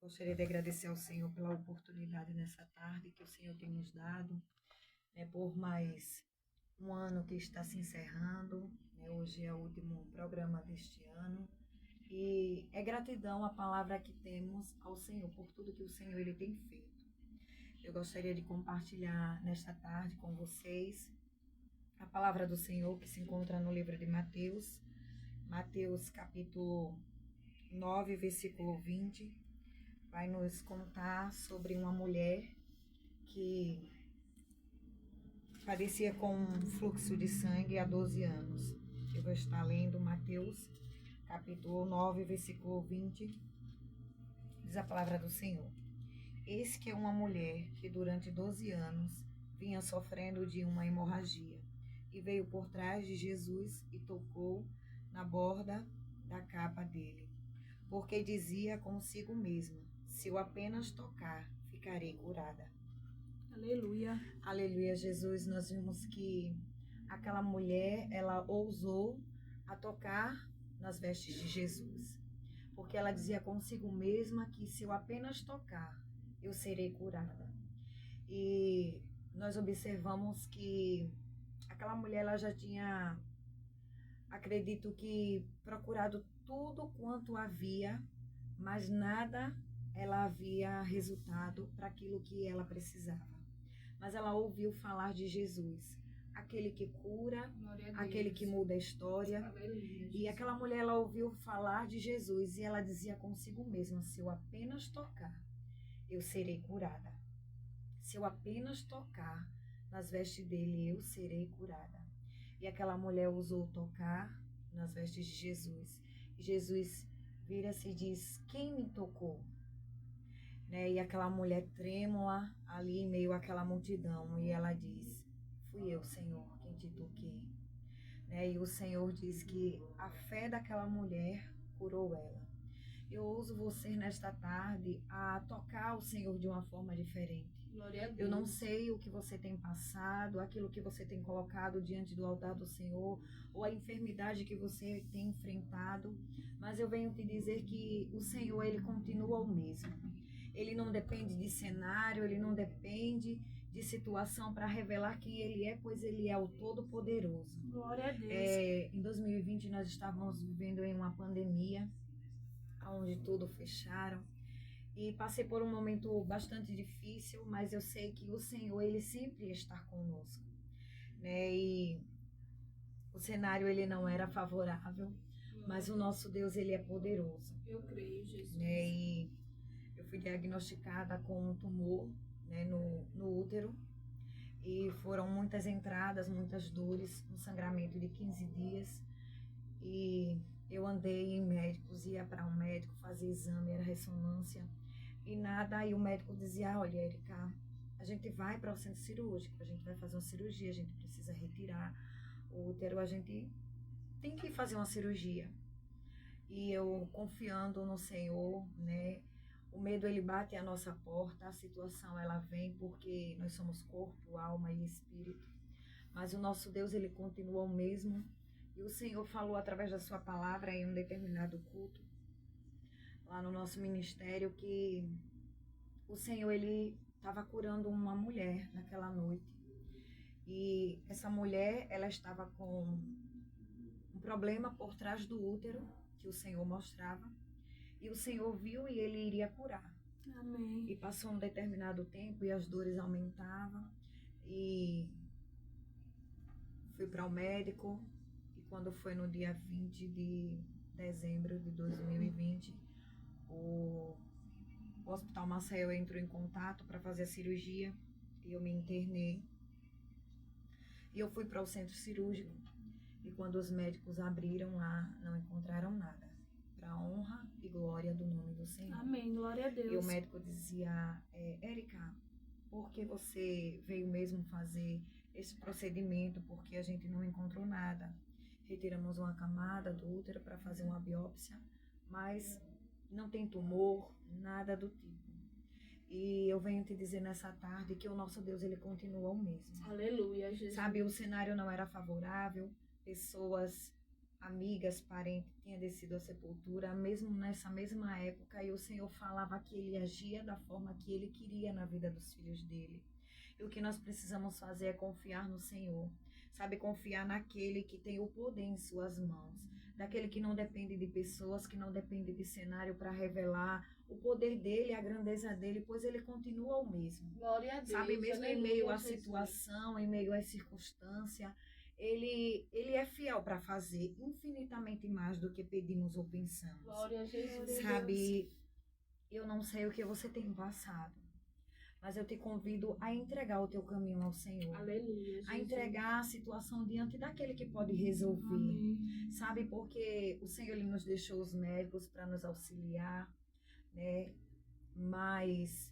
Gostaria de agradecer ao Senhor pela oportunidade nessa tarde que o Senhor tem nos dado, né, por mais um ano que está se encerrando, né, hoje é o último programa deste ano, e é gratidão a palavra que temos ao Senhor por tudo que o Senhor ele tem feito. Eu gostaria de compartilhar nesta tarde com vocês a palavra do Senhor que se encontra no livro de Mateus, Mateus capítulo 9, versículo 20. Vai nos contar sobre uma mulher que padecia com um fluxo de sangue há 12 anos. Eu vou estar lendo Mateus, capítulo 9, versículo 20. Diz a palavra do Senhor. Eis que é uma mulher que durante 12 anos vinha sofrendo de uma hemorragia e veio por trás de Jesus e tocou na borda da capa dele, porque dizia consigo mesma: se eu apenas tocar, ficarei curada. Aleluia. Aleluia, Jesus. Nós vimos que aquela mulher, ela ousou a tocar nas vestes de Jesus, porque ela dizia consigo mesma que se eu apenas tocar, eu serei curada. E nós observamos que aquela mulher, ela já tinha, acredito que, procurado tudo quanto havia, mas nada ela havia resultado para aquilo que ela precisava. Mas ela ouviu falar de Jesus, aquele que cura, aquele que muda a história. Aleluia. E aquela mulher, ela ouviu falar de Jesus e ela dizia consigo mesma: se eu apenas tocar, eu serei curada. Se eu apenas tocar nas vestes dele, eu serei curada. E aquela mulher ousou tocar nas vestes de Jesus. E Jesus vira-se e diz: quem me tocou? Né? E aquela mulher trêmula ali em meio àquela multidão. E ela diz: fui eu, Senhor, quem te toquei. Né? E o Senhor diz que a fé daquela mulher curou ela. Eu ouso você nesta tarde a tocar o Senhor de uma forma diferente. Glória a Deus. Eu não sei o que você tem passado, aquilo que você tem colocado diante do altar do Senhor, ou a enfermidade que você tem enfrentado, mas eu venho te dizer que o Senhor, ele continua o mesmo. Ele não depende de cenário, ele não depende de situação para revelar quem ele é, pois ele é o Todo-Poderoso. Glória a Deus. Em 2020 nós estávamos vivendo em uma pandemia, onde tudo fecharam, e passei por um momento bastante difícil, mas eu sei que o Senhor, ele sempre está conosco, né? E o cenário, ele não era favorável, mas o nosso Deus, ele é poderoso. Eu creio, Jesus. Né? E eu fui diagnosticada com um tumor, né, no útero, e foram muitas entradas, muitas dores, um sangramento de 15 dias, e eu andei em médicos, ia para um médico fazer exame, era ressonância, e nada, aí o médico dizia: olha, Erika, a gente vai para o centro cirúrgico, a gente vai fazer uma cirurgia, a gente precisa retirar o útero, a gente tem que fazer uma cirurgia. E eu, confiando no Senhor, né, o medo, ele bate à nossa porta, a situação, ela vem porque nós somos corpo, alma e espírito, mas o nosso Deus, ele continua o mesmo. E o Senhor falou através da sua palavra em um determinado culto, lá no nosso ministério, que o Senhor, ele estava curando uma mulher naquela noite. E essa mulher, ela estava com um problema por trás do útero, que o Senhor mostrava. E o Senhor viu e ele iria curar. Amém. E passou um determinado tempo e as dores aumentavam. E fui para o médico. E quando foi no dia 20 de dezembro de 2020, o Hospital Maceió entrou em contato para fazer a cirurgia. E eu me internei. E eu fui para o centro cirúrgico. E quando os médicos abriram lá, não encontraram nada. Para a honra e glória do nome do Senhor. Amém. Glória a Deus. E o médico dizia: Erika, por que você veio mesmo fazer esse procedimento? Porque a gente não encontrou nada. Retiramos uma camada do útero para fazer uma biópsia, mas não tem tumor, nada do tipo. E eu venho te dizer nessa tarde que o nosso Deus, ele continua o mesmo. Aleluia, Jesus. Sabe, o cenário não era favorável, pessoas amigas, parentes, tinha descido à sepultura, mesmo nessa mesma época, e o Senhor falava que ele agia da forma que ele queria na vida dos filhos dele. E o que nós precisamos fazer é confiar no Senhor, sabe? Confiar naquele que tem o poder em suas mãos, daquele que não depende de pessoas, que não depende de cenário para revelar o poder dele, a grandeza dele, pois ele continua o mesmo. Glória a Deus. Sabe, mesmo em Aleluia, meio à Jesus. situação, em meio à circunstância, ele é fiel para fazer infinitamente mais do que pedimos ou pensamos. Glória a Jesus. Sabe, eu não sei o que você tem passado, mas eu te convido a entregar o teu caminho ao Senhor. Aleluia, Jesus. A entregar a situação diante daquele que pode resolver. Amém. Sabe, porque o Senhor ele nos deixou os médicos para nos auxiliar, né? Mas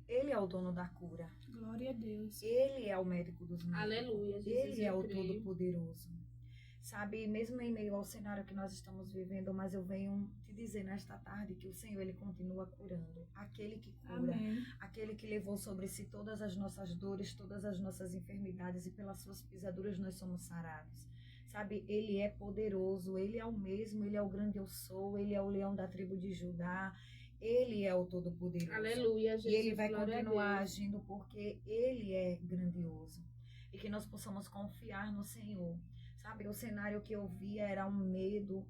ele é o dono da cura. Glória a Deus. Ele é o médico dos médicos. Aleluia, Jesus. Ele é eu o creio. Todo-Poderoso. Sabe, mesmo em meio ao cenário que nós estamos vivendo, mas eu venho te dizer nesta tarde que o Senhor, ele continua curando. Aquele que cura, Amém. aquele que levou sobre si todas as nossas dores, todas as nossas enfermidades, e pelas suas pisaduras nós somos sarados. Sabe, ele é poderoso, ele é o mesmo, ele é o grande eu sou, ele é o leão da tribo de Judá, ele é o Todo-Poderoso. Aleluia, Jesus. E ele vai Glória a continuar Deus. agindo porque ele é grandioso. E que nós possamos confiar no Senhor. Sabe, o cenário que eu via era um medo,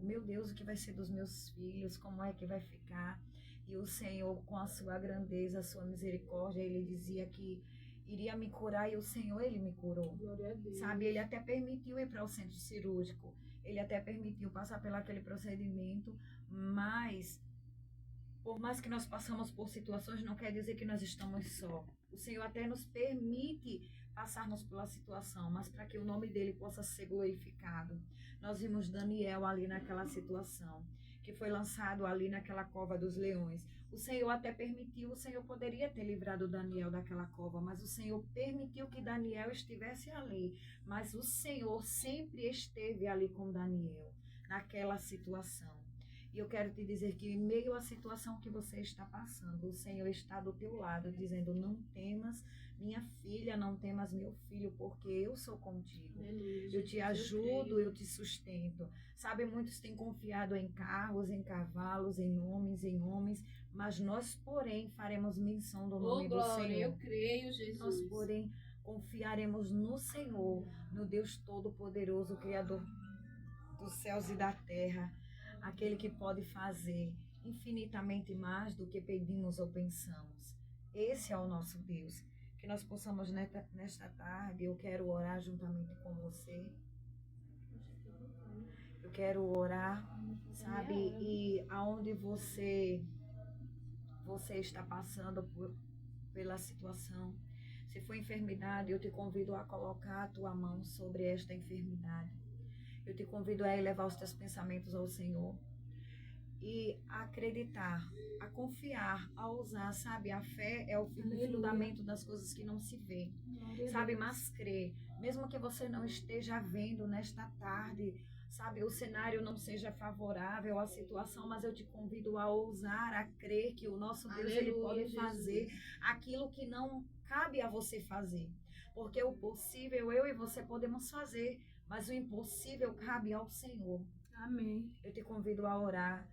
meu Deus, o que vai ser dos meus filhos, como é que vai ficar? E o Senhor, com a sua grandeza, a sua misericórdia, ele dizia que iria me curar, e o Senhor, ele me curou. Glória a Deus. Sabe, ele até permitiu ir para o centro cirúrgico, ele até permitiu passar por aquele procedimento, mas por mais que nós passamos por situações, não quer dizer que nós estamos só. O Senhor até nos permite passarmos pela situação, mas para que o nome dele possa ser glorificado. Nós vimos Daniel ali naquela situação, que foi lançado ali naquela cova dos leões. O Senhor até permitiu, o Senhor poderia ter livrado Daniel daquela cova, mas o Senhor permitiu que Daniel estivesse ali. Mas o Senhor sempre esteve ali com Daniel, naquela situação. E eu quero te dizer que em meio à situação que você está passando, o Senhor está do teu lado, dizendo, não temas, minha filha, não temas, meu filho, porque eu sou contigo. Aleluia, Eu te Jesus, ajudo, creio. eu te sustento. Sabe, muitos têm confiado em carros, em cavalos, em homens, mas nós, porém, faremos menção do nome Oh, do glória, Senhor. eu creio, Jesus. Nós, porém, confiaremos no Senhor, no Deus Todo-Poderoso, Criador dos céus e da terra, aquele que pode fazer infinitamente mais do que pedimos ou pensamos. Esse é o nosso Deus. Que nós possamos nesta tarde, eu quero orar juntamente com você. Eu quero orar, sabe? E aonde você está passando pela situação, se for enfermidade, eu te convido a colocar a tua mão sobre esta enfermidade. Eu te convido a elevar os teus pensamentos ao Senhor e a acreditar, a confiar, a ousar, sabe? A fé é o Aleluia. fundamento das coisas que não se vê, Glória a sabe? Deus. Mas crer, mesmo que você não esteja vendo nesta tarde, sabe? O cenário não seja favorável à situação, mas eu te convido a ousar, a crer que o nosso Deus, ele Aleluia, pode Jesus. fazer aquilo que não cabe a você fazer. Porque o possível eu e você podemos fazer, mas o impossível cabe ao Senhor. Amém. Eu te convido a orar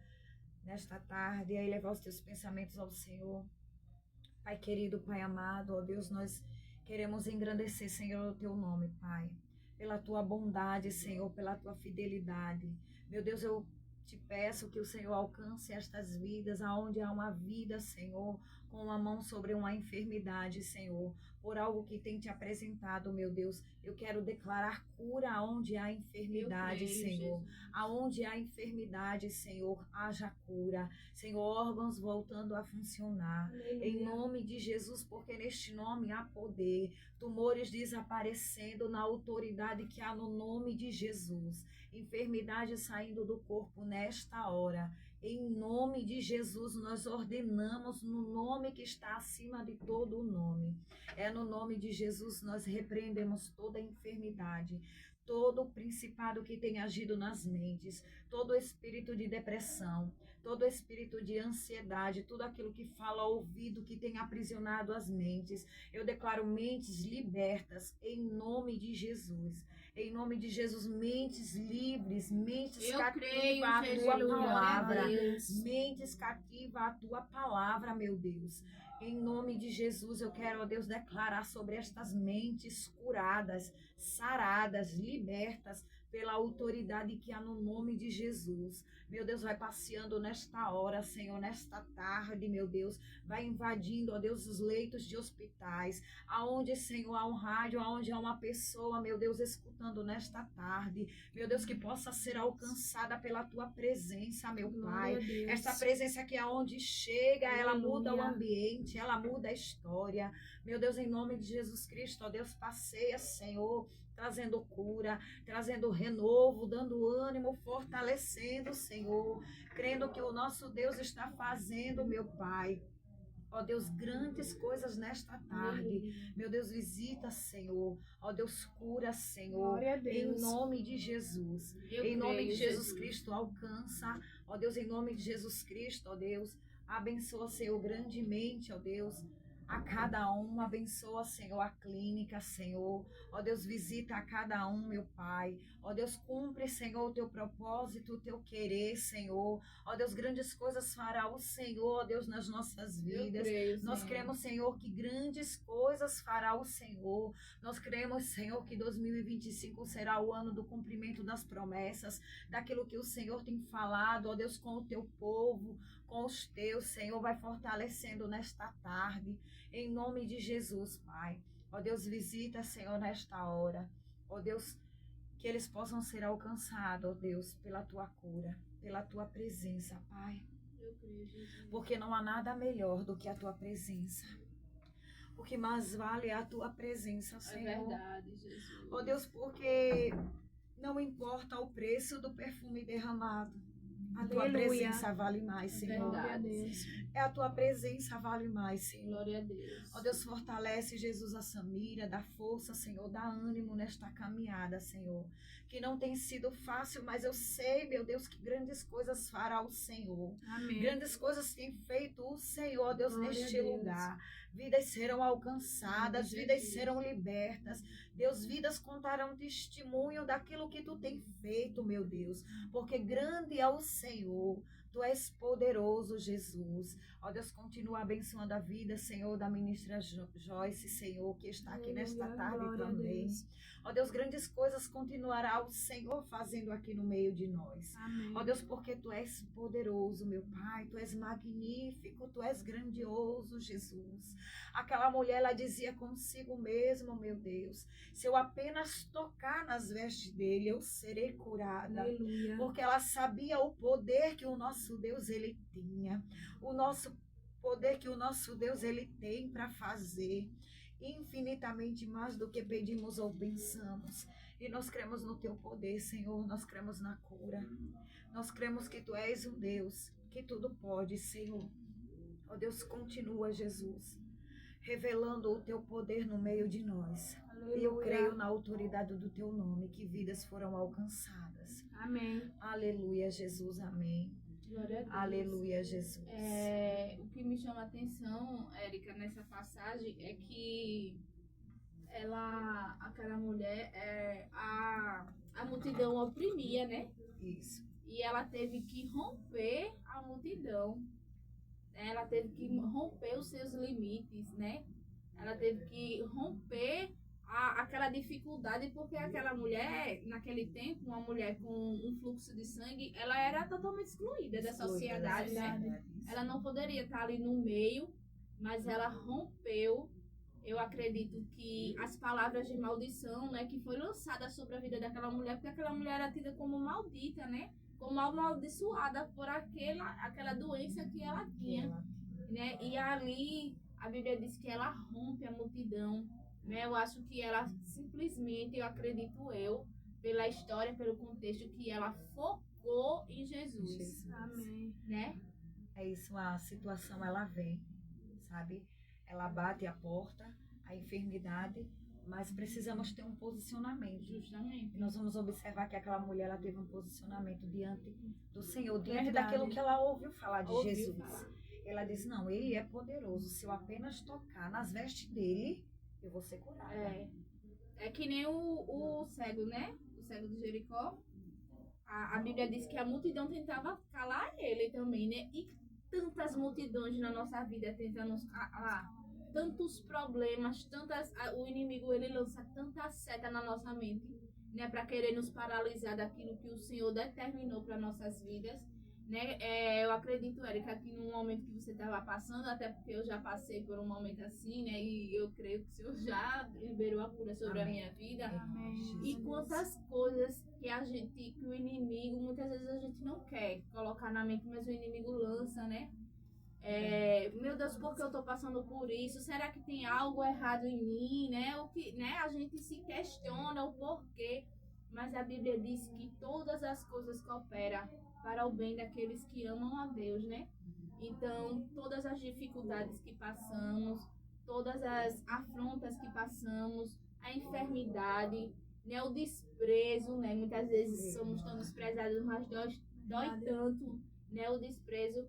nesta tarde, a elevar os teus pensamentos ao Senhor. Pai querido, Pai amado, ó Deus, nós queremos engrandecer, Senhor, o teu nome, Pai. Pela tua bondade, Senhor, pela tua fidelidade. Meu Deus, eu te peço que o Senhor alcance estas vidas, aonde há uma vida, Senhor, com uma mão sobre uma enfermidade, Senhor, por algo que tem te apresentado, meu Deus. Eu quero declarar cura onde há enfermidade, Eu creio, Senhor. Jesus. Aonde há enfermidade, Senhor, haja cura. Senhor, órgãos voltando a funcionar. Em Aleluia. nome de Jesus, porque neste nome há poder. Tumores desaparecendo na autoridade que há no nome de Jesus. Enfermidade saindo do corpo nesta hora. Em nome de Jesus, nós ordenamos no nome que está acima de todo o nome. É no nome de Jesus nós repreendemos toda enfermidade, todo o principado que tem agido nas mentes, todo espírito de depressão, todo espírito de ansiedade, tudo aquilo que fala ao ouvido, que tem aprisionado as mentes. Eu declaro mentes libertas em nome de Jesus. Em nome de Jesus, mentes livres, mentes Eu cativas creio, à Jesus, tua glória a palavra. Deus. Mentes cativas à tua palavra, meu Deus. Em nome de Jesus, eu quero, ó Deus, declarar sobre estas mentes curadas, saradas, libertas pela autoridade que há no nome de Jesus. Meu Deus, vai passeando nesta hora, Senhor, nesta tarde, meu Deus, vai invadindo, ó Deus, os leitos de hospitais, aonde, Senhor, há um rádio, aonde há uma pessoa, meu Deus, escutando nesta tarde, meu Deus, que possa ser alcançada pela tua presença, meu Pai. Glória a Deus. Esta presença que aonde chega, ela muda o Aleluia. ambiente, ela muda a história. Meu Deus, em nome de Jesus Cristo, ó Deus, passeia, Senhor, trazendo cura, trazendo renovo, dando ânimo, fortalecendo, Senhor, crendo que o nosso Deus está fazendo, meu Pai. Ó Deus, grandes coisas nesta tarde. Aleluia. Meu Deus, visita, Senhor. Ó Deus, cura, Senhor. Glória a Em Deus. nome de Jesus. Eu Em nome creio, de Jesus Jesus. Cristo, alcança. Ó Deus, em nome de Jesus Cristo, ó Deus. Abençoa, Senhor, grandemente, ó Deus. A cada um, abençoa, Senhor, a clínica, Senhor. Ó Deus, visita a cada um, meu Pai. Ó Deus, cumpre, Senhor, o teu propósito, o teu querer, Senhor. Ó Deus, grandes coisas fará o Senhor, ó Deus, nas nossas Eu vidas. creio, Nós Senhor. cremos, Senhor, que grandes coisas fará o Senhor. Nós cremos, Senhor, que 2025 será o ano do cumprimento das promessas, daquilo que o Senhor tem falado, ó Deus, com o teu povo, com os teus, Senhor, vai fortalecendo nesta tarde. Em nome de Jesus, Pai. Ó Deus, visita, Senhor, nesta hora. Ó Deus, que eles possam ser alcançados, ó Deus, pela tua cura, pela tua presença, Pai. Eu creio, Jesus. Porque não há nada melhor do que a tua presença. O que mais vale é a tua presença, É Senhor. verdade, Jesus. Ó Deus, porque não importa o preço do perfume derramado. A tua Aleluia. presença vale mais, É Senhor. verdade, a Deus. É a tua presença vale mais, Senhor. Glória a Deus. Ó Deus, fortalece, Jesus, a Samira, dá força, Senhor, dá ânimo nesta caminhada, Senhor. Que não tem sido fácil, mas eu sei, meu Deus, que grandes coisas fará o Senhor. Amém. Grandes coisas tem feito o Senhor, ó Deus, Glória a neste Deus. lugar. Vidas serão alcançadas, Amém, vidas Jesus. serão libertas. Deus, vidas contarão testemunho daquilo que tu tem feito, meu Deus. Porque grande é o Senhor. Tu és poderoso, Jesus. Ó Deus, continua abençoando a vida, Senhor, da ministra Joyce, Senhor, que está aqui nesta Aleluia, tarde glória a também. Deus. Ó Deus, grandes coisas continuará o Senhor fazendo aqui no meio de nós. Amém. Ó Deus, porque Tu és poderoso, meu Pai, Tu és magnífico, Tu és grandioso, Jesus. Aquela mulher, ela dizia consigo mesmo, meu Deus, se eu apenas tocar nas vestes dele, eu serei curada. Aleluia. Porque ela sabia o poder que o nosso Deus, ele tinha. O nosso poder que o nosso Deus, ele tem para fazer infinitamente mais do que pedimos ou pensamos. E nós cremos no teu poder, Senhor. Nós cremos na cura. Nós cremos que tu és um Deus que tudo pode, Senhor. Ó Deus, continua, Jesus, revelando o teu poder no meio de nós. E eu Aleluia. creio na autoridade do teu nome que vidas foram alcançadas. Amém. Aleluia, Jesus. Amém. Glória a Deus. Aleluia, Jesus. O que me chama a atenção, Érica, nessa passagem é que aquela mulher, a multidão oprimia, né? Isso. E ela teve que romper a multidão. Ela teve que romper os seus limites, né? Ela teve que romper aquela dificuldade, porque aquela mulher, naquele tempo, uma mulher com um fluxo de sangue, ela era totalmente excluída da sociedade, né? Ela não poderia estar ali no meio, mas ela rompeu. Eu acredito que as palavras de maldição, né, que foi lançada sobre a vida daquela mulher, porque aquela mulher era tida como maldita, né? Como amaldiçoada por aquela doença que ela tinha, né? E ali a Bíblia diz que ela rompe a multidão, né? Eu acho que ela simplesmente, eu acredito pela história, pelo contexto, que ela focou em Jesus. Amém. Né? É isso, a situação ela vem, sabe? Ela bate a porta, a enfermidade, mas precisamos ter um posicionamento. Justamente. E nós vamos observar que aquela mulher, ela teve um posicionamento diante do Senhor, diante Verdade. daquilo que ela ouviu falar de Ouviu Jesus. falar. Ela disse, não, ele é poderoso, se eu apenas tocar nas vestes dele, eu vou ser curada. É que nem o cego, né? O cego de Jericó. A Bíblia diz que a multidão tentava calar ele também, né? E tantas multidões na nossa vida tentando nos calar. Tantos problemas, o inimigo ele lança tanta seta na nossa mente, né? Para querer nos paralisar daquilo que o Senhor determinou para nossas vidas. Né? Eu acredito, Érica, que no momento que você estava passando, até porque eu já passei por um momento assim, né? E eu creio que o Senhor já liberou a cura sobre Amém. a minha vida. Amém. E quantas coisas que o inimigo, muitas vezes a gente não quer colocar na mente, mas o inimigo lança, né? Meu Deus, por que eu tô passando por isso? Será que tem algo errado em mim, né? O que, né? A gente se questiona o porquê, mas a Bíblia diz que todas as coisas cooperam para o bem daqueles que amam a Deus, né? Então, todas as dificuldades que passamos, todas as afrontas que passamos, a enfermidade, né? O desprezo, né? Muitas vezes somos tão desprezados, mas dói tanto, né? O desprezo.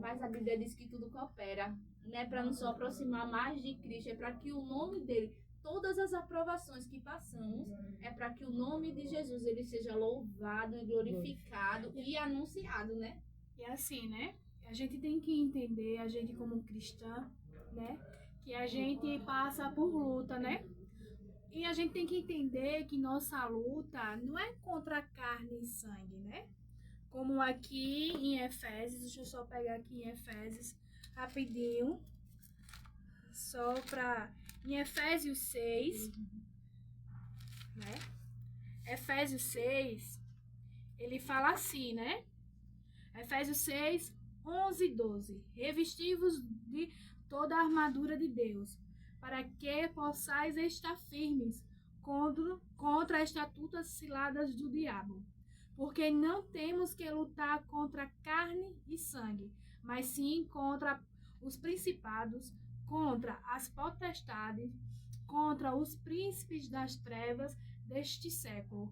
Mas a Bíblia diz que tudo coopera, né, para nos aproximar mais de Cristo, é para que o nome dele, todas as aprovações que passamos, é para que o nome de Jesus ele seja louvado e glorificado e anunciado, né? E assim, né? A gente tem que entender, a gente como cristã, né, que a gente passa por luta, né? E a gente tem que entender que nossa luta não é contra carne e sangue, né? Como aqui em Efésios, deixa eu só pegar aqui em Efésios rapidinho, só para em Efésios 6, né? Efésios 6, ele fala assim, né? Efésios 6, 11 e 12. Revestivos de toda a armadura de Deus, para que possais estar firmes contra as astutas ciladas do diabo. Porque não temos que lutar contra carne e sangue, mas sim contra os principados, contra as potestades, contra os príncipes das trevas deste século,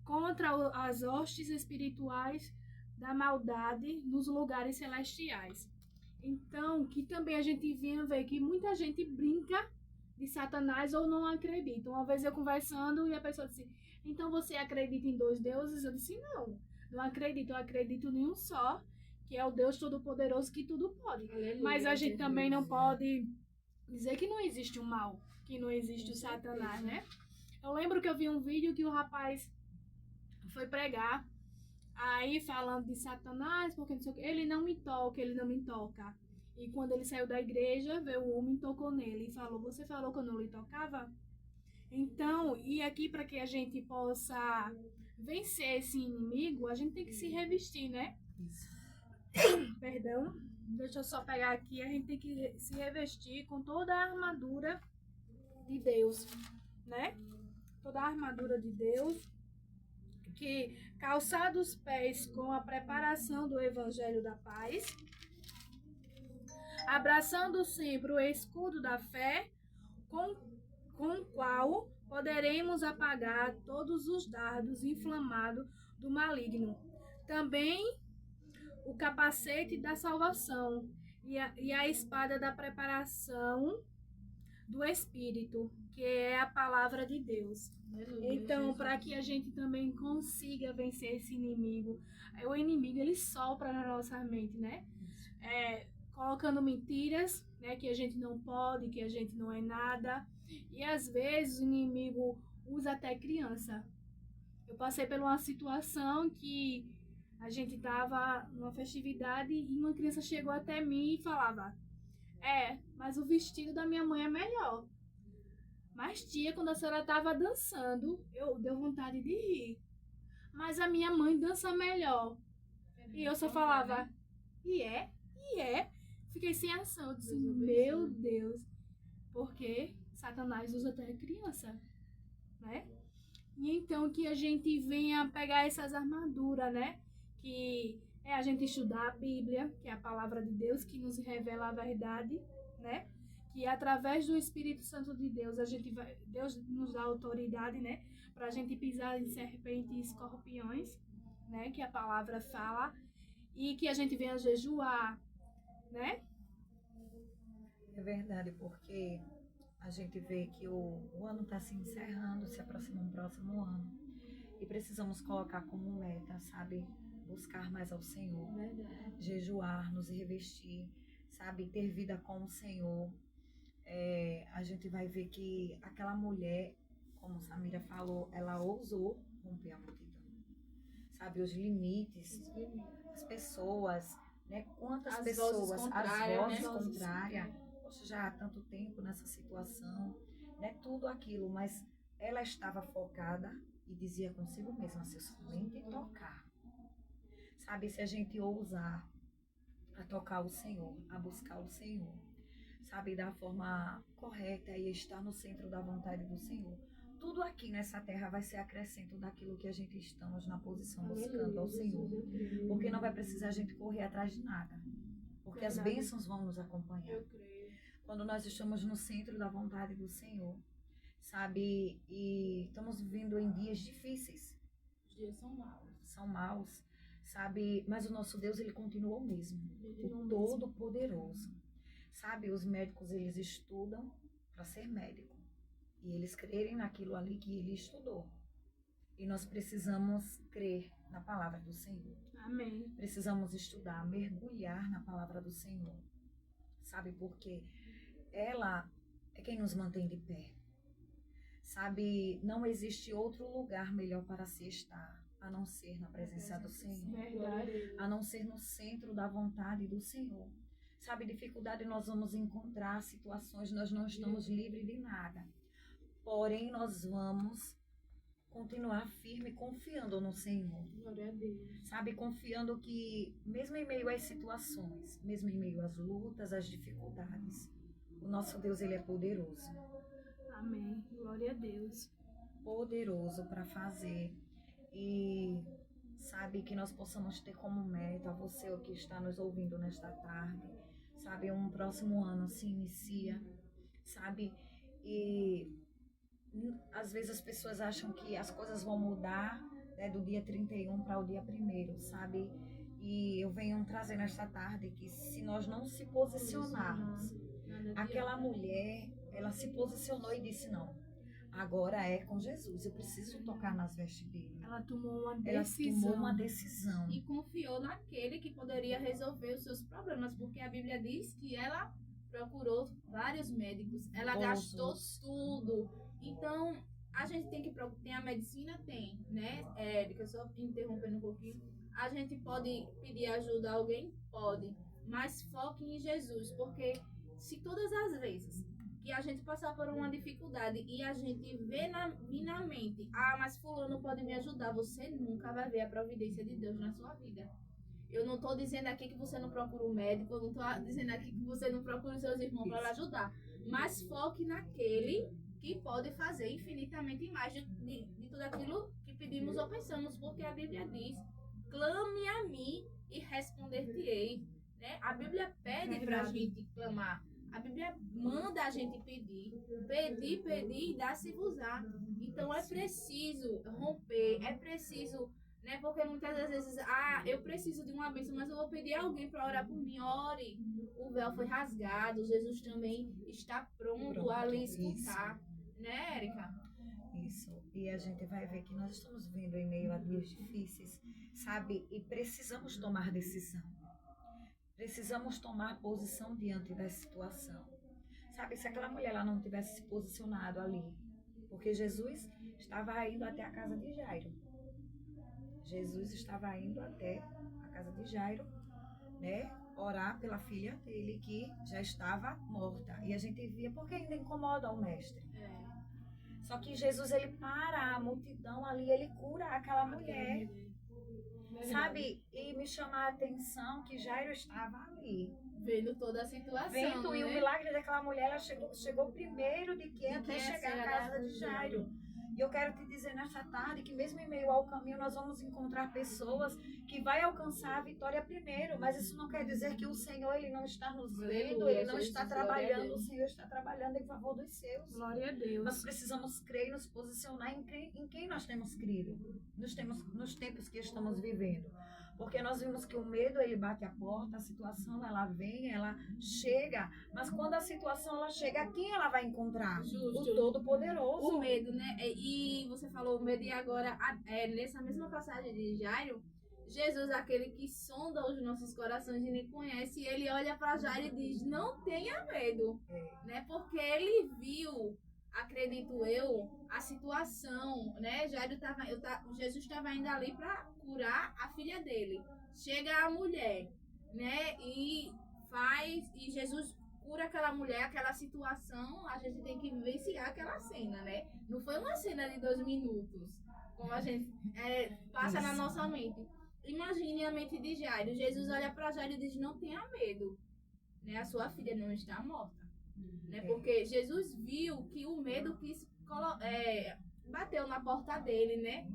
contra as hostes espirituais da maldade nos lugares celestiais. Então, que também a gente vinha ver que muita gente brinca de Satanás ou não acredita. Uma vez eu conversando e a pessoa disse: então você acredita em 2 deuses? Eu disse: não acredito, eu acredito em um só, que é o Deus Todo-Poderoso que tudo pode. Aleluia, mas a gente também não pode dizer que não existe o mal, que não existe o Satanás, né? Eu lembro que eu vi um vídeo que o rapaz foi pregar, aí falando de Satanás, porque não sei o que, ele não me toca. E quando ele saiu da igreja, veio o homem, tocou nele e falou: você falou que eu não lhe tocava? Então, e aqui para que a gente possa vencer esse inimigo, a gente tem que se revestir, né? Isso. Perdão, deixa eu só pegar aqui. A gente tem que se revestir com toda a armadura de Deus, né? Toda a armadura de Deus, que calçado os pés com a preparação do Evangelho da Paz, abraçando sempre o escudo da fé, com o qual poderemos apagar todos os dardos inflamados do maligno. Também o capacete da salvação e a espada da preparação do Espírito, que é a palavra de Deus. Então, para que a gente também consiga vencer esse inimigo, o inimigo ele sopra na nossa mente, né? Colocando mentiras, né? Que a gente não pode, que a gente não é nada. E às vezes o inimigo usa até criança. Eu passei por uma situação que a gente estava numa festividade e uma criança chegou até mim e falava: mas o vestido da minha mãe é melhor. Mas tia, quando a senhora estava dançando, eu deu vontade de rir. Mas a minha mãe dança melhor. E eu só falava: e é? Fiquei sem ação. Eu disse: meu Deus. Porque Satanás usa até criança, né? E então que a gente venha pegar essas armaduras, né? Que é a gente estudar a Bíblia, que é a palavra de Deus, que nos revela a verdade, né? Que através do Espírito Santo de Deus, Deus nos dá autoridade, né? Pra gente pisar em serpentes e escorpiões, né? Que a palavra fala. E que a gente venha jejuar, né? É verdade, porque a gente vê que o ano está se encerrando, se aproxima um próximo ano. E precisamos colocar como meta, sabe? Buscar mais ao Senhor. Verdade. Jejuar, nos revestir, sabe? Ter vida com o Senhor. A gente vai ver que aquela mulher, como Samira falou, ela ousou romper a multidão. Sabe? Os limites, as pessoas, né? Quantas As pessoas, vozes as contrárias, vozes né? contrárias, poxa, já há tanto tempo nessa situação, né? Tudo aquilo, mas ela estava focada e dizia consigo mesma, se eu somente tocar. Sabe, se a gente ousar a tocar o Senhor, a buscar o Senhor, sabe, da forma correta e estar no centro da vontade do Senhor, tudo aqui nessa terra vai ser acrescento daquilo que a gente estamos na posição buscando ao Senhor. Porque não vai precisar a gente correr atrás de nada. Porque as bênçãos vão nos acompanhar. Eu creio. Quando nós estamos no centro da vontade do Senhor, sabe, e estamos vivendo em dias difíceis. Os dias são maus. São maus, sabe, mas o nosso Deus, ele continua o mesmo, o Todo-Poderoso. Sabe, os médicos, eles estudam para ser médico. E eles crerem naquilo ali que ele estudou. E nós precisamos crer na palavra do Senhor. Amém. Precisamos estudar, mergulhar na palavra do Senhor. Sabe, porque ela é quem nos mantém de pé. Sabe, não existe outro lugar melhor para se estar, a não ser na presença do Senhor. Verdade. A não ser no centro da vontade do Senhor. Sabe, dificuldade nós vamos encontrar, situações, nós não estamos livres de nada. Porém, nós vamos continuar firme, confiando no Senhor. Glória a Deus. Sabe, confiando que, mesmo em meio às situações, mesmo em meio às lutas, às dificuldades, o nosso Deus, ele é poderoso. Amém. Glória a Deus. Poderoso para fazer. E sabe, que nós possamos ter como meta, você que está nos ouvindo nesta tarde, sabe, um próximo ano se inicia, sabe, e às vezes as pessoas acham que as coisas vão mudar, né, do dia 31 para o dia 1º, sabe? E eu venho trazer nesta tarde que se nós não se posicionarmos, aquela mulher, ela se posicionou e disse, não, agora é com Jesus, eu preciso tocar nas vestes dele. Ela tomou uma Ela decisão. tomou uma decisão. E confiou naquele que poderia resolver os seus problemas, porque a Bíblia diz que ela procurou vários médicos, ela gastou tudo. Então, a gente tem que procurar, tem a medicina, tem, né, Érica, só interrompendo um pouquinho, a gente pode pedir ajuda a alguém? Pode, mas foque em Jesus, porque se todas as vezes que a gente passar por uma dificuldade e a gente vê na mente, mas fulano pode me ajudar, você nunca vai ver a providência de Deus na sua vida. Eu não estou dizendo aqui que você não procura um médico, eu não estou dizendo aqui que você não procura os seus irmãos para lhe ajudar, mas foque naquele que pode fazer infinitamente mais de tudo aquilo que pedimos ou pensamos, porque a Bíblia diz, clame a mim e responder-te-ei. Né? A Bíblia pede para a gente clamar. A Bíblia manda a gente pedir. Pedir e dá-se-vos-á. Então é preciso romper, é preciso, né? Porque muitas das vezes, eu preciso de uma bênção, mas eu vou pedir a alguém para orar por mim. Ore. O véu foi rasgado, Jesus também está pronto a lhe escutar. Isso. Né, Érica? Isso. E a gente vai ver que nós estamos vivendo em meio a dias difíceis, sabe? E precisamos tomar decisão. Precisamos tomar posição diante da situação. Sabe, se aquela mulher ela não tivesse se posicionado ali, porque Jesus estava indo até a casa de Jairo. Jesus estava indo até a casa de Jairo, né? Orar pela filha dele que já estava morta. E a gente via porque ainda incomoda o mestre. Só que Jesus, ele para a multidão ali, ele cura aquela mulher. Sabe? E me chamar a atenção que Jairo estava ali. Vendo toda a situação. Vendo, né? E o milagre daquela mulher, ela chegou primeiro de quem até chegar à casa de Jairo. E eu quero te dizer nesta tarde que mesmo em meio ao caminho nós vamos encontrar pessoas que vai alcançar a vitória primeiro, mas isso não quer dizer que o Senhor ele não está nos vendo, ele não está trabalhando, o Senhor está trabalhando em favor dos seus. Glória a Deus. Nós precisamos crer e nos posicionar em quem nós temos crido, nos tempos que estamos vivendo. Porque nós vimos que o medo, ele bate a porta, a situação, ela vem, ela chega, mas quando a situação ela chega, quem ela vai encontrar? Justo. O Todo-Poderoso. O medo, né? E você falou o medo, e agora, nessa mesma passagem de Jairo, Jesus, aquele que sonda os nossos corações e nem conhece, ele olha para Jairo e diz: não tenha medo, né? Porque ele viu, acredito eu, a situação, né? Jesus estava indo ali para curar a filha dele. Chega a mulher, né? E Jesus cura aquela mulher, aquela situação. A gente tem que vivenciar aquela cena, né? Não foi uma cena de 2 minutos, como a gente passa na nossa mente. Imagine a mente de Jairo. Jesus olha para Jairo e diz: não tenha medo, né? A sua filha não está morta, né? Porque Jesus viu que o medo bateu na porta dele, né?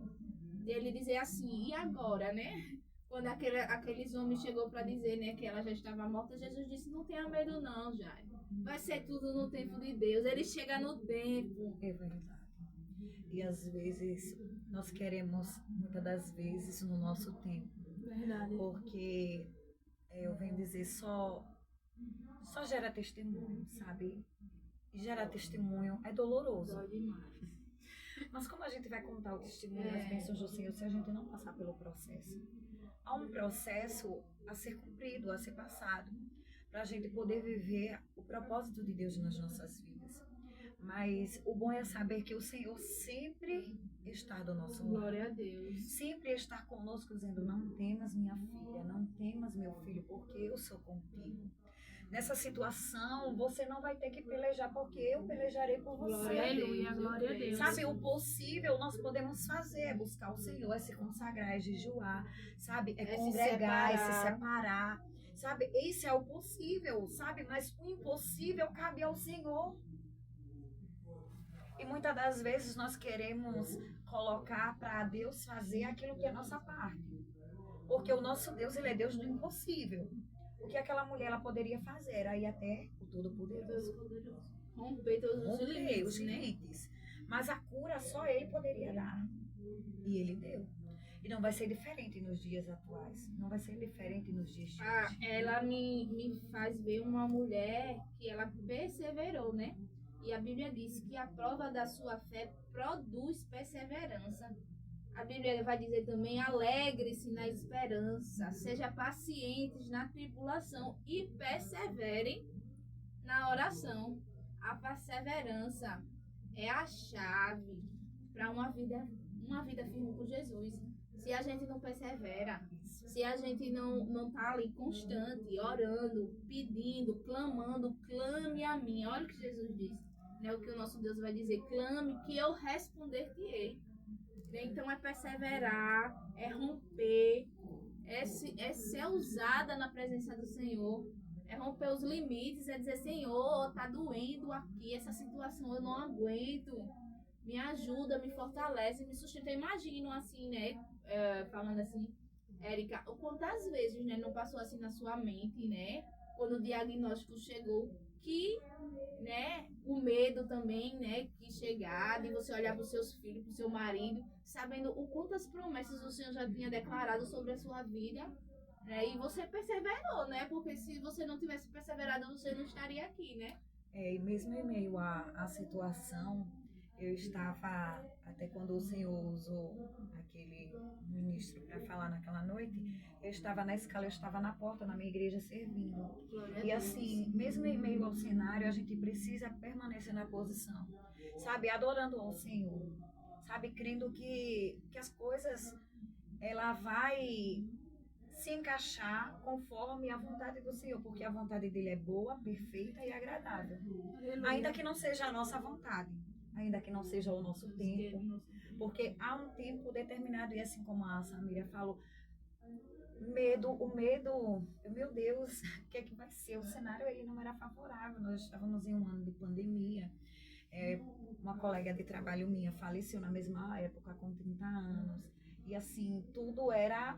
Ele dizer assim: e agora, né? Quando aqueles homens chegou para dizer, né, que ela já estava morta, Jesus disse: não tenha medo não, Jairo. Vai ser tudo no tempo de Deus. Ele chega no tempo. É verdade. E às vezes nós queremos, muitas das vezes, no nosso tempo. Verdade. Porque eu venho dizer, só gera testemunho, sabe? E gerar testemunho é doloroso. Dói demais. Mas como a gente vai contar o testemunho das bênçãos do Senhor se a gente não passar pelo processo? Há um processo a ser cumprido, a ser passado, para a gente poder viver o propósito de Deus nas nossas vidas. Mas o bom é saber que o Senhor sempre está do nosso lado. Glória a Deus. Sempre está conosco, dizendo: não temas, minha filha, não temas, meu filho, porque eu sou contigo. Nessa situação, você não vai ter que pelejar, porque eu pelejarei por você. Aleluia, glória a Deus. Sabe, o possível nós podemos fazer, é buscar o Senhor, é se consagrar, é jejuar, sabe? É congregar, é se separar. Sabe, esse é o possível, sabe? Mas o impossível cabe ao Senhor. E muitas das vezes nós queremos colocar para Deus fazer aquilo que é nossa parte. Porque o nosso Deus, ele é Deus do impossível. O que aquela mulher ela poderia fazer era ir até o Todo-Poderoso. Romper todos os limites. Mas a cura só ele poderia dar. E ele deu. E não vai ser diferente nos dias atuais. Não vai ser diferente nos dias de hoje. Ela me faz ver uma mulher que ela perseverou, né? E a Bíblia diz que a prova da sua fé produz perseverança. A Bíblia vai dizer também: alegre-se na esperança, seja pacientes na tribulação e perseverem na oração. A perseverança é a chave para uma vida firme com Jesus. Se a gente não persevera, se a gente não tá ali constante, orando, pedindo, clamando, clame a mim. Olha o que Jesus disse, né? O que o nosso Deus vai dizer: clame que eu responder-te-ei. Então é perseverar, é romper, é ser usada na presença do Senhor, é romper os limites, é dizer: Senhor, tá doendo aqui, essa situação eu não aguento, me ajuda, me fortalece, me sustenta. Eu imagino assim, né, falando assim, Érica, quantas vezes, né, não passou assim na sua mente, né, quando o diagnóstico chegou, que, né, o medo também, né, que chegar, de você olhar para os seus filhos, para o seu marido, sabendo o quantas promessas o Senhor já tinha declarado sobre a sua vida, né, e você perseverou, né, porque se você não tivesse perseverado, você não estaria aqui, né. E mesmo em meio à situação, eu estava, até quando o Senhor usou aquele ministro para falar naquela noite, eu estava na escala, eu estava na porta, na minha igreja servindo. E assim, mesmo em meio ao cenário, a gente precisa permanecer na posição, sabe, adorando ao Senhor, sabe, crendo que as coisas, ela vai se encaixar conforme a vontade do Senhor, porque a vontade dele é boa, perfeita e agradável. Ainda que não seja a nossa vontade, ainda que não seja o nosso tempo, porque há um tempo determinado, e assim como a Samira falou, o medo, meu Deus, o que é que vai ser? O cenário ele não era favorável, nós estávamos em um ano de pandemia, uma colega de trabalho minha faleceu na mesma época, com 30 anos, e assim, tudo era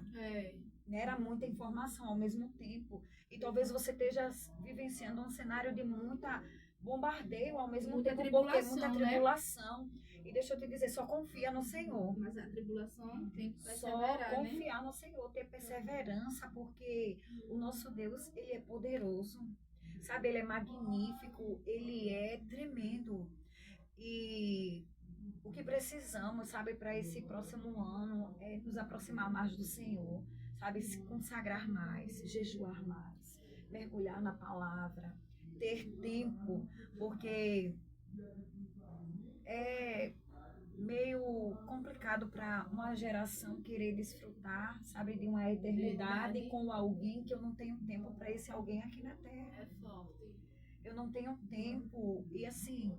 muita informação ao mesmo tempo, e talvez você esteja vivenciando um cenário de muita bombardeio ao mesmo tempo, porque muita tribulação. E deixa eu te dizer, só confia no Senhor. Mas a tribulação tem que Só perseverar, né? confiar no Senhor, ter perseverança, porque o nosso Deus, ele é poderoso, sabe? Ele é magnífico, ele é tremendo. E o que precisamos, sabe, para esse próximo ano é nos aproximar mais do Senhor, sabe? Se consagrar mais, jejuar mais, mergulhar na palavra, ter tempo, porque é meio complicado para uma geração querer desfrutar, sabe, de uma eternidade Verdade. com alguém que eu não tenho tempo para esse alguém aqui na Terra. É forte. Eu não tenho tempo. E assim,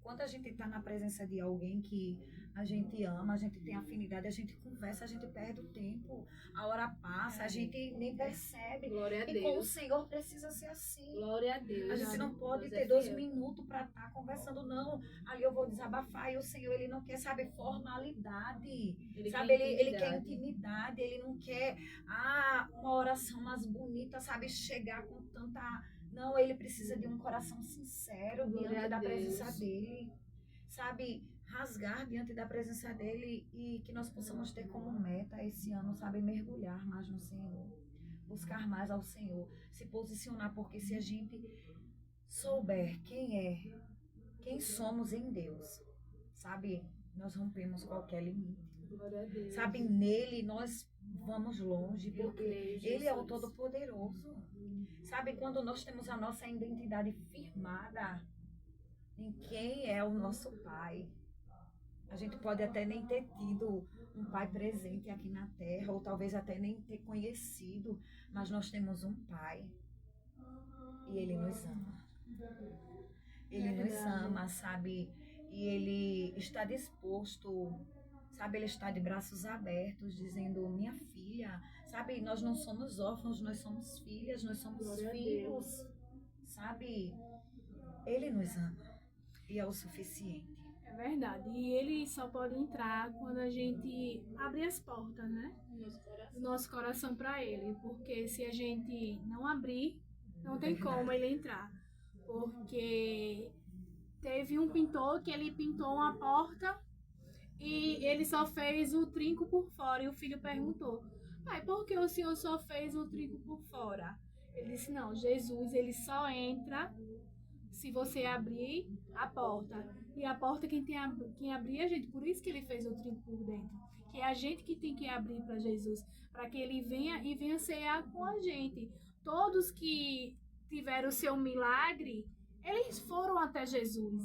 quando a gente está na presença de alguém que a gente ama, a gente tem afinidade, a gente conversa, a gente perde o tempo, a hora passa, a gente nem percebe. Glória a E com o Deus. Senhor precisa ser assim. Glória a Deus. A gente não pode Deus é ter 2 fiel. minutos para estar conversando, não. Ali eu vou desabafar e o Senhor, ele não quer, sabe, formalidade. Sabe, ele quer intimidade, ele não quer uma oração mais bonita, sabe, chegar com tanta. Não, ele precisa de um coração sincero Glória diante a da Deus. presença dele. Sabe, rasgar diante da presença dele e que nós possamos ter como meta esse ano, sabe, mergulhar mais no Senhor. Buscar mais ao Senhor, se posicionar, porque se a gente souber quem somos em Deus, sabe, nós rompemos qualquer limite. Glória a Deus. Sabe, nele nós vamos longe, Eu porque creio, ele é o Jesus. Todo-Poderoso. Sabe, quando nós temos a nossa identidade firmada em quem é o nosso Pai, a gente pode até nem ter tido um pai presente aqui na terra, ou talvez até nem ter conhecido, mas nós temos um Pai e Ele nos ama. Ele nos Verdade. ama, sabe? E Ele está disposto, sabe? Ele está de braços abertos, dizendo: minha filha, sabe? Nós não somos órfãos, nós somos filhas, nós somos Glória a filhos, sabe? Ele nos ama e é o suficiente. É verdade. E ele só pode entrar quando a gente abrir as portas, né? Nosso coração. Do nosso coração para ele. Porque se a gente não abrir, não tem Verdade. como ele entrar. Porque teve um pintor que ele pintou uma porta e ele só fez o trinco por fora. E o filho perguntou: pai, por que o senhor só fez o trinco por fora? Ele disse: não, Jesus, ele só entra se você abrir a porta. E a porta quem abrir é a gente. Por isso que ele fez o trinco por dentro. Que é a gente que tem que abrir para Jesus. Para que ele venha e venha cear com a gente. Todos que tiveram o seu milagre, eles foram até Jesus.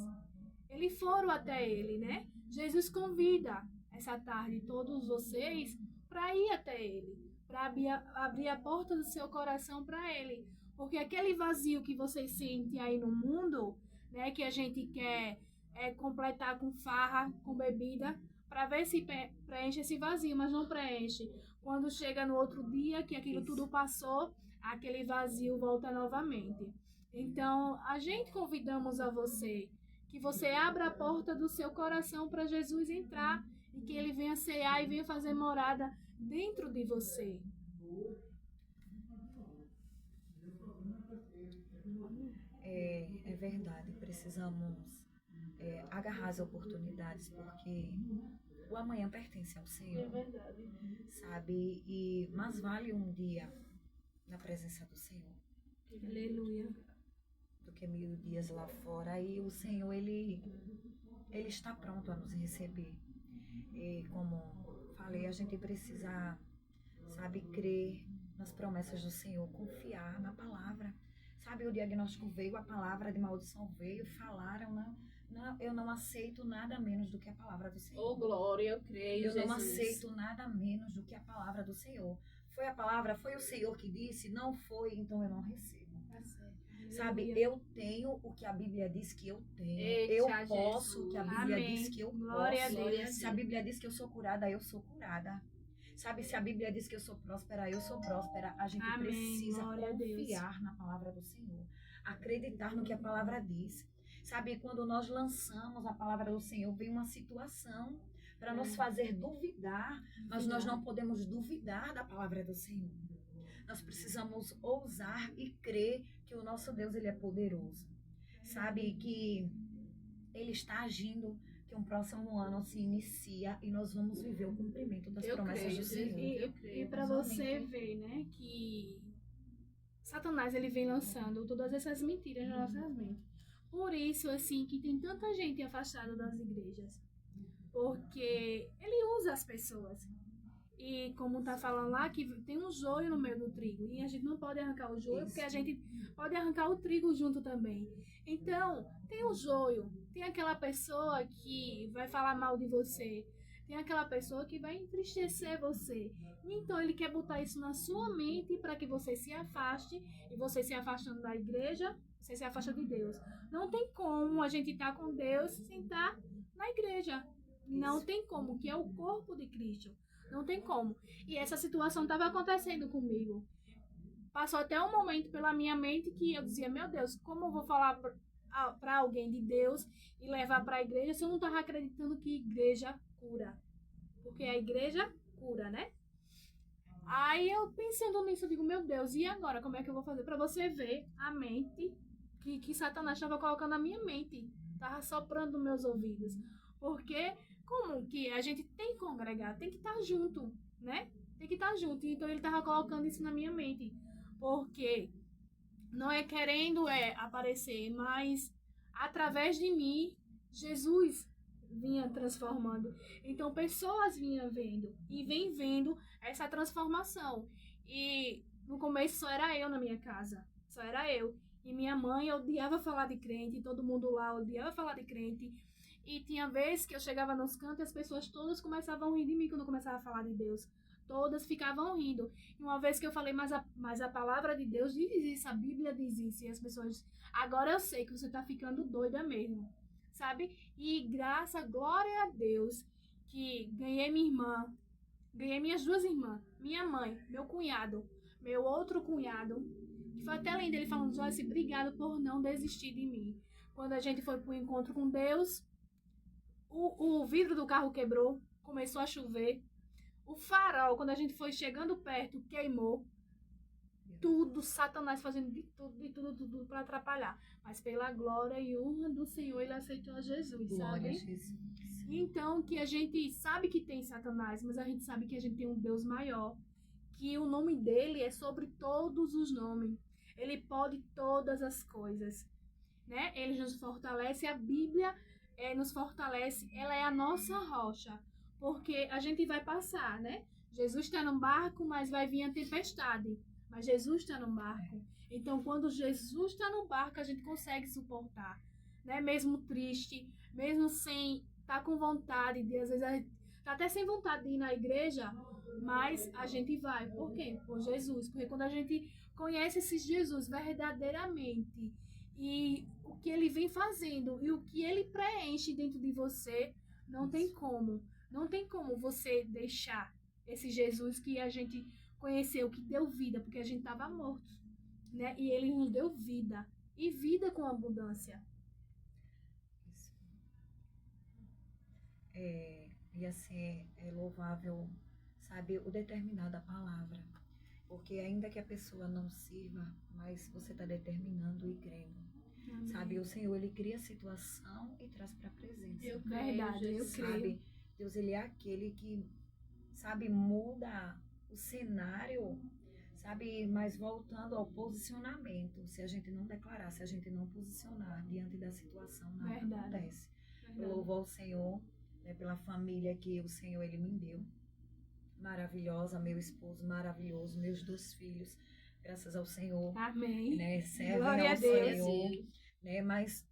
Eles foram até ele, né? Jesus convida essa tarde todos vocês para ir até ele. Para abrir a porta do seu coração para ele. Porque aquele vazio que vocês sentem aí no mundo, né, que a gente quer completar com farra, com bebida, para ver se preenche esse vazio, mas não preenche. Quando chega no outro dia, que aquilo tudo passou, aquele vazio volta novamente. Então, a gente convidamos a você, que você abra a porta do seu coração para Jesus entrar e que ele venha cear e venha fazer morada dentro de você. É verdade, precisamos agarrar as oportunidades, porque o amanhã pertence ao É Senhor, verdade. sabe? E mais vale um dia na presença do Senhor Aleluia. do que 1000 dias lá fora. E o Senhor, ele está pronto a nos receber. E como falei, a gente precisa, sabe, crer nas promessas do Senhor, confiar na palavra. Sabe, o diagnóstico veio, a palavra de maldição veio, falaram, eu não aceito nada menos do que a palavra do Senhor. Oh, glória, eu creio, Eu não Jesus. aceito nada menos do que a palavra do Senhor. Foi a palavra, foi o Senhor que disse, não foi, então eu não recebo. Tá certo. Sabe, Aleluia. eu tenho o que a Bíblia diz que eu tenho. Eita, Eu posso o que a Jesus. Bíblia Amém. diz que eu Glória a posso. Deus. Se a Bíblia diz que eu sou curada, eu sou curada. Sabe, se a Bíblia diz que eu sou próspera, eu sou próspera. A gente Amém. precisa Glória a Deus. confiar na palavra do Senhor. Acreditar no que a palavra diz. Sabe, quando nós lançamos a palavra do Senhor, vem uma situação para nos fazer duvidar, mas nós não podemos duvidar da palavra do Senhor. Nós precisamos ousar e crer que o nosso Deus, ele é poderoso. Sabe, que ele está agindo que um próximo ano se inicia e nós vamos viver o cumprimento das Eu promessas creio, do Senhor. Jesus. Eu E creio. para você ver, né, que Satanás ele vem lançando todas essas mentiras nas nossas mentes. Por isso, assim, que tem tanta gente afastada das igrejas. Porque ele usa as pessoas. E como tá falando lá, que tem um joio no meio do trigo. E a gente não pode arrancar o joio, Isso. porque a gente pode arrancar o trigo junto também. Então, tem o joio. Tem aquela pessoa que vai falar mal de você. Tem aquela pessoa que vai entristecer você. Então, ele quer botar isso na sua mente para que você se afaste. E você se afastando da igreja, você se afasta de Deus. Não tem como a gente estar com Deus sem estar na igreja. Não Isso. tem como, que é o corpo de Cristo. Não tem como. E essa situação estava acontecendo comigo. Passou até um momento pela minha mente que eu dizia, meu Deus, como eu vou falar para alguém de Deus e levar para a igreja se eu não estava acreditando que igreja cura? Porque a igreja cura, né? Aí eu pensando nisso, eu digo, meu Deus, e agora? Como é que eu vou fazer? Para você ver a mente que Satanás estava colocando na minha mente. Estava soprando nos meus ouvidos. Porque como que a gente tem que congregar, tem que estar junto, né? Tem que estar junto. Então ele estava colocando isso na minha mente. Porque não é querendo aparecer, mas através de mim, Jesus vinha transformando. Então pessoas vinham vendo e vem vendo essa transformação. E no começo só era eu na minha casa, só era eu. E minha mãe odiava falar de crente, todo mundo lá odiava falar de crente. E tinha vezes que eu chegava nos cantos e as pessoas todas começavam a rir de mim quando eu começava a falar de Deus. Todas ficavam rindo. E uma vez que eu falei, mas a palavra de Deus diz isso, a Bíblia diz isso. E as pessoas, agora eu sei que você tá ficando doida mesmo, sabe? E glória a Deus, que ganhei minha irmã, ganhei minhas duas irmãs, minha mãe, meu cunhado, meu outro cunhado, que foi até lindo ele falando, Joyce, obrigado por não desistir de mim. Quando a gente foi pro encontro com Deus, o vidro do carro quebrou, começou a chover. O farol, quando a gente foi chegando perto, queimou. Tudo, Satanás fazendo de tudo para atrapalhar. Mas pela glória e honra do Senhor, ele aceitou a Jesus, Glória a sabe? Jesus. Então, que a gente sabe que tem Satanás, mas a gente sabe que a gente tem um Deus maior. Que o nome dele é sobre todos os nomes. Ele pode todas as coisas, né? Ele nos fortalece, a Bíblia nos fortalece, ela é a nossa rocha, porque a gente vai passar, né? Jesus está no barco, mas vai vir a tempestade, mas Jesus está no barco. Então, quando Jesus está no barco, a gente consegue suportar, né? Mesmo triste, mesmo sem estar com vontade de, às vezes, a gente tá até sem vontade de ir na igreja, mas a gente vai. Por quê? Por Jesus. Porque quando a gente conhece esse Jesus verdadeiramente e o que ele vem fazendo e o que ele preenche dentro de você, não tem como. Não tem como você deixar esse Jesus que a gente conheceu, que deu vida, porque a gente estava morto, né? E ele nos deu vida. E vida com abundância. Isso. E assim, é louvável, sabe, o determinar da palavra. Porque ainda que a pessoa não sirva, mas você está determinando e crendo. Amém. Sabe, o Senhor, ele cria a situação e traz para a presença. Eu creio, Verdade, eu Jesus. creio. Sabe, Deus, ele é aquele que, sabe, muda o cenário, sabe, mas voltando ao posicionamento. Se a gente não declarar, se a gente não posicionar diante da situação, nada Verdade. acontece. Verdade. Eu louvo ao Senhor, né, pela família que o Senhor, ele me deu. Maravilhosa, meu esposo maravilhoso, meus 2 filhos, graças ao Senhor, Amém. né, servem Glória ao a Deus. Senhor, né, mas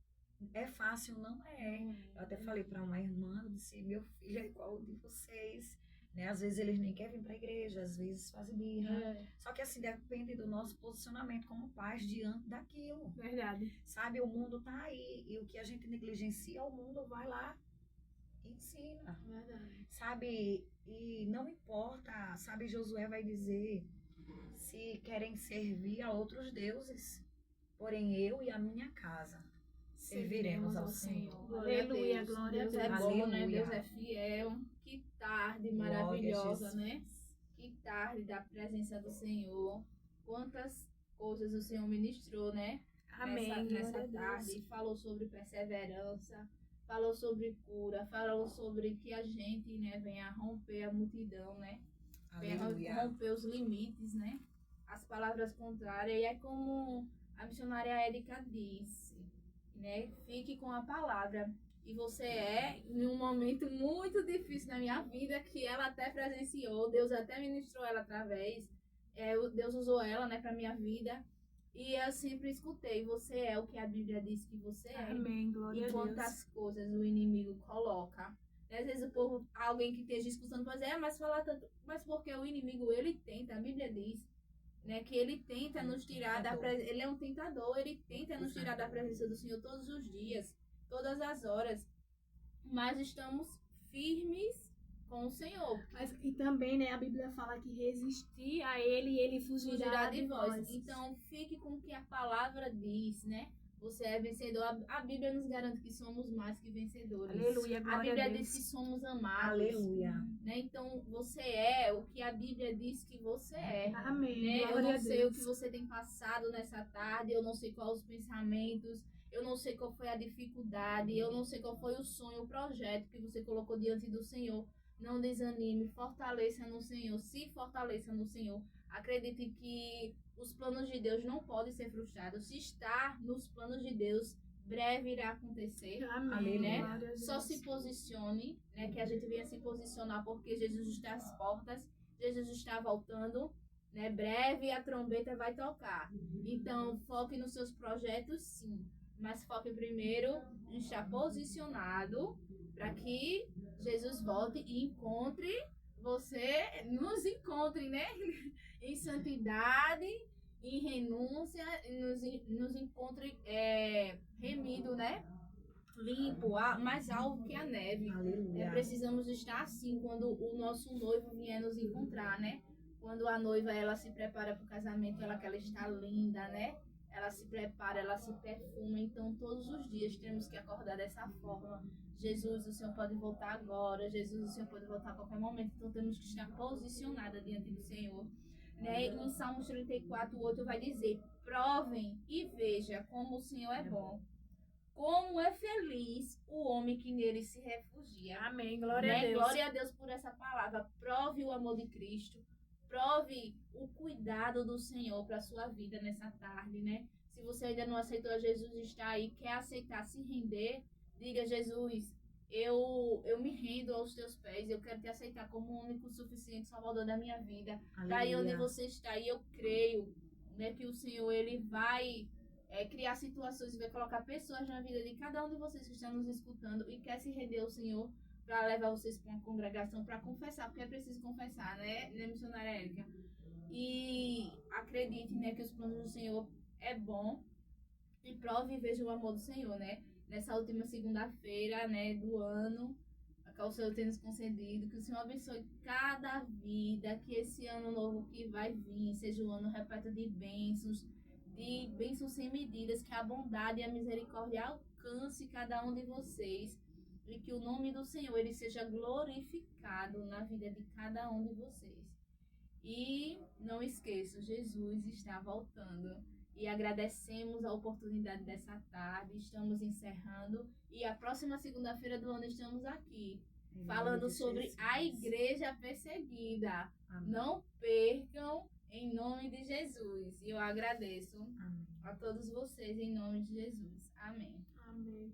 é fácil, não é. Eu até falei para uma irmã, eu disse, meu filho é igual de vocês, né, às vezes eles nem querem vir para a igreja, às vezes fazem birra, só que assim, depende do nosso posicionamento como pais diante daquilo, Verdade. sabe, o mundo tá aí, e o que a gente negligencia, o mundo vai lá e ensina. Verdade. Sabe, e não importa, sabe, Josué vai dizer, se querem servir a outros deuses, porém eu e a minha casa serviremos ao Senhor. Glória a Aleluia, Deus. glória a Deus é Deus. bom, né? Aleluia. Deus é fiel. Que tarde Glória a maravilhosa, Jesus. né? Que tarde da presença do Senhor. Quantas coisas o Senhor ministrou, né? Amém. Nessa glória a tarde. Deus. Falou sobre perseverança. falou sobre cura, falou sobre que a gente, né, venha romper a multidão, né? Venha Aleluia. romper os limites, né? As palavras contrárias. E é como a missionária Érica disse, né? Fique com a palavra. E você em um momento muito difícil na minha vida, que ela até presenciou, Deus até ministrou ela através, Deus usou ela, né, para minha vida. E eu sempre escutei, você é o que a Bíblia diz que você é. Amém, glória a E Deus. quantas coisas o inimigo coloca. Às vezes o povo, alguém que esteja escutando pode dizer, mas falar tanto, mas porque o inimigo, ele tenta, a Bíblia diz, né, que ele tenta nos tirar da presença, ele é um tentador, ele tenta nos tirar da presença do Senhor todos os dias, todas as horas, mas estamos firmes com o Senhor. E também, né, a Bíblia fala que resistir a ele e ele fugirá de vós. Então, fique com o que a palavra diz, né? Você é vencedor. A Bíblia nos garante que somos mais que vencedores. Aleluia, A glória a Bíblia Deus. diz que somos amados. Aleluia. Né? Então, você é o que a Bíblia diz que você é. Amém, Né? Eu glória não a sei o Deus. que você tem passado nessa tarde, eu não sei quais os pensamentos, eu não sei qual foi a dificuldade, eu não sei qual foi o sonho, o projeto que você colocou diante do Senhor. Não desanime, fortaleça no Senhor, se fortaleça no Senhor. Acredite que os planos de Deus não podem ser frustrados. Se está nos planos de Deus, breve irá acontecer. Amém, Né? glória a Deus. Só se posicione, né? Que a gente venha se posicionar, porque Jesus está às portas, Jesus está voltando, né? Breve a trombeta vai tocar. Então, foque nos seus projetos, sim, mas foque primeiro em estar posicionado para que Jesus volte e encontre você, nos encontre, né? Em santidade, em renúncia, nos encontre remido, né? Limpo, mais alvo que a neve. Aleluia. Precisamos estar assim quando o nosso noivo vier nos encontrar, né? Quando a noiva ela se prepara para o casamento, ela quer estar linda, né? Ela se prepara, ela se perfuma. Então, todos os dias temos que acordar dessa forma. Jesus, o Senhor pode voltar agora. Jesus, o Senhor pode voltar a qualquer momento. Então, temos que estar posicionada diante do Senhor. Né? Em Salmos 34:8 vai dizer: provem e veja como o Senhor é bom. Como é feliz o homem que nele se refugia. Amém, glória a Né? Deus. Glória a Deus por essa palavra. Prove o amor de Cristo. Prove o cuidado do Senhor para a sua vida nessa tarde, né? Se você ainda não aceitou Jesus, está aí, quer aceitar, se render, diga: Jesus, eu me rendo aos teus pés, eu quero te aceitar como o único, suficiente Salvador da minha vida. Daí onde você está, e eu creio, né, que o Senhor, ele vai criar situações e vai colocar pessoas na vida de cada um de vocês que estão nos escutando e quer se render ao Senhor, para levar vocês para uma congregação, para confessar, porque é preciso confessar, né, missionária Érica? E acredite, né, que os planos do Senhor é bom, e prove e veja o amor do Senhor, né? Nessa última segunda-feira, né, do ano, a qual o Senhor tem nos concedido, que o Senhor abençoe cada vida, que esse ano novo que vai vir seja um ano repleto de bênçãos sem medidas, que a bondade e a misericórdia alcance cada um de vocês, e que o nome do Senhor ele seja glorificado na vida de cada um de vocês. E não esqueçam, Jesus está voltando. E agradecemos a oportunidade dessa tarde. Estamos encerrando. E a próxima segunda-feira do ano estamos aqui, falando sobre a igreja perseguida. Amém. Não percam, em nome de Jesus. E eu agradeço a todos vocês, em nome de Jesus. Amém. Amém.